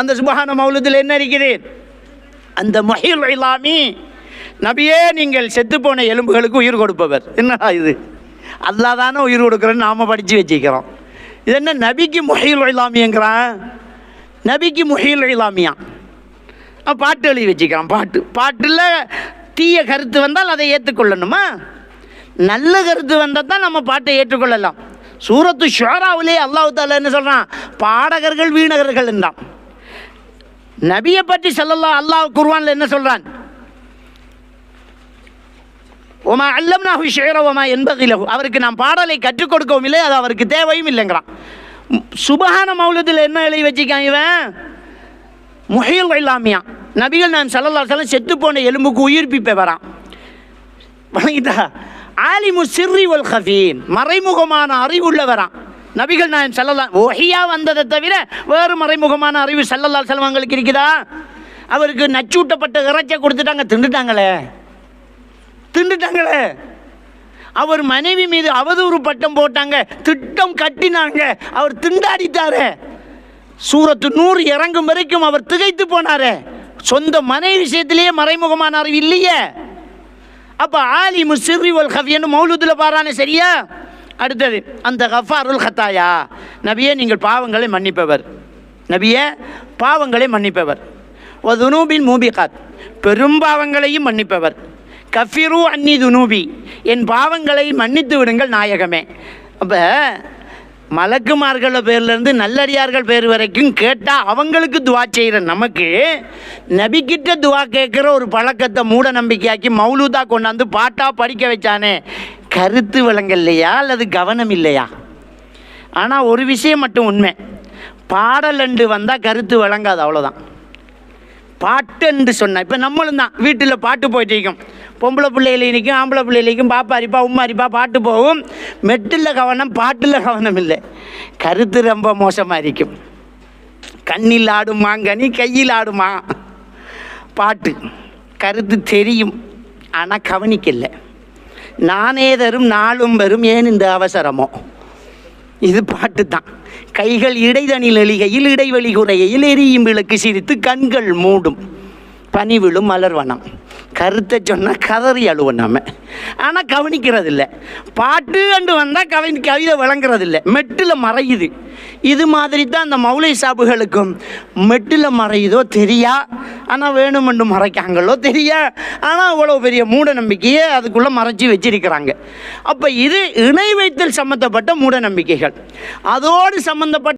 அந்த சுபஹான மௌலூதில் என்ன இருக்குது? அந்த முஹீல் இலாமி, நபியே நீங்கள் செத்துப்போன எலும்புகளுக்கு உயிர் கொடுப்பவர். என்னடா இது? அல்லாஹ் தானே உயிர் கொடுக்குறேன்னு நாம் படித்து வச்சுக்கிறோம். இது என்ன நபிக்கு முஹீல் இலாமிங்கிறான்? நபிக்கு முஹீல் இலாமியா பாட்டு எழுதி வச்சுக்கிறான். பாட்டில் தீய கருத்து வந்தால் அதை ஏற்றுக்கொள்ளணுமா? நல்ல கருத்து வந்தால் தான் நம்ம பாட்டை ஏற்றுக்கொள்ளலாம். சூரத்து ஷுஆராவிலே அல்லாஹ் தஆலா என்ன சொல்கிறான்? பாடகர்கள் வீணகர்கள் என்றான். நபியை பற்றி ஸல்லல்லாஹு அல்லாஹ் குர்ஆனில் என்ன சொல்கிறான்? ஒமா அல்லம்னாஹு ஷிஅர வமா யன்பகி லஹு, அவருக்கு நாம் பாடலை கற்றுக் கொடுக்கவும் இல்லை, அது அவருக்கு தேவையும் இல்லைங்கிறான். சுபஹான மௌலூதில் என்ன எழுதி வச்சுக்கான் இவன்? முஹீல் இலாமியா, நபிகள் நான் ஸல்லல்லாஹு அலைஹி வஸல்லம் செத்து போன எலும்புக்கு உயிர்ப்பிப்பை வரான். வணங்கிட்டா? ஆலிமு சிர்ரி வல் ஹஃபீன், மறைமுகமான அறிவுள்ள வரான். நபிகள் நான் ஸல்லல்லாஹு வஹியா வந்ததை தவிர வேறு மறைமுகமான அறிவு ஸல்லல்லாஹு அலைஹி வஸல்லம் அவங்களுக்கு இருக்குதா? அவருக்கு நச்சூட்டப்பட்ட இறைச்சை கொடுத்துட்டாங்க, திண்டுட்டாங்களே. அவர் மனைவி மீது அவதூறு பட்டம் போட்டாங்க, திட்டம் கட்டினாங்க, அவர் திண்டாடித்தாரே. சூரத்து நூர் இறங்கும் வரைக்கும் அவர் திகைத்து போனாரே. சொந்த மனைவி விஷயத்திலேயே மறைமுகமான அறிவு இல்லையே. அப்போ ஆலிமு சிர்ரி வல் ஹஃபின்னு மௌலூதில் பாரானே, சரியா? அடுத்தது அந்த கஃபாருல் ஹத்தாயா, நபியே நீங்கள் பாவங்களை மன்னிப்பவர். நபியே பாவங்களை மன்னிப்பவர். வதுனூபின் மூபிகாத், பெரும் பாவங்களையும் மன்னிப்பவர். கஃபிரு அன்னி துனூபி, என் பாவங்களை மன்னித்து விடுங்கள் நாயகமே. அப்போ மலக்குமார்கள் பேர்லேருந்து நல்லடியார்கள் பேர் வரைக்கும் கேட்டால் அவங்களுக்கு துவா செய்கிற நமக்கு நபிக்கிட்ட துவா கேட்குற ஒரு பழக்கத்தை மூட நம்பிக்கையாக்கி மௌலூதா கொண்டாந்து பாட்டாக படிக்க வச்சானே, கருத்து விளங்கல்லையா அல்லது கவனம் இல்லையா? ஆனால் ஒரு விஷயம் மட்டும் உண்மை, பாடலண்டு வந்தால் கருத்து விளங்காது, அவ்வளோதான். பாட்டுன்னு சொன்னால் இப்போ நம்மளும் தான் வீட்டில் பாட்டு போயிட்டு இருக்கோம், பொம்பளை பிள்ளைகளுக்கும் ஆம்பளை பிள்ளைகளுக்கும் பாப்பா அரிப்பா உம்மா அரிப்பா பாட்டு போகும். மெட்டில் கவனம், பாட்டில் கவனம் இல்லை. கருத்து ரொம்ப மோசமாக இருக்கும். கண்ணில் ஆடுமா கனி, கையில் ஆடுமா பாட்டு. கருத்து தெரியும் ஆனால் கவனிக்கல. நானே தரும் நாளும் வரும் ஏன் இந்த அவசரமோ, இது பாட்டு தான். கைகள் இடைதனில் எளிகையில் இடைவெளி குறையில் எரியும் விளக்கு சிரித்து கண்கள் மூடும் பனி விழும் மலர்வனம். கருத்தை சொன்னால் கதறி அழுவோம் நம்ம, ஆனால் கவனிக்கிறது இல்லை. பாட்டு கண்டு வந்தால் கவிதை விளங்குறது இல்லை, மெட்டில் மறையுது. இது மாதிரி தான் அந்த மௌலை சாபுகளுக்கும் மெட்டில் மறையுதோ தெரியா, ஆனால் வேணுமென்று மறைக்காங்களோ தெரியா, ஆனால் அவ்வளோ பெரிய மூட நம்பிக்கையை அதுக்குள்ளே மறைச்சி வச்சிருக்கிறாங்க. அப்போ இது இணை வைத்தல் சம்மந்தப்பட்ட மூட நம்பிக்கைகள். அதோடு சம்மந்தப்பட்ட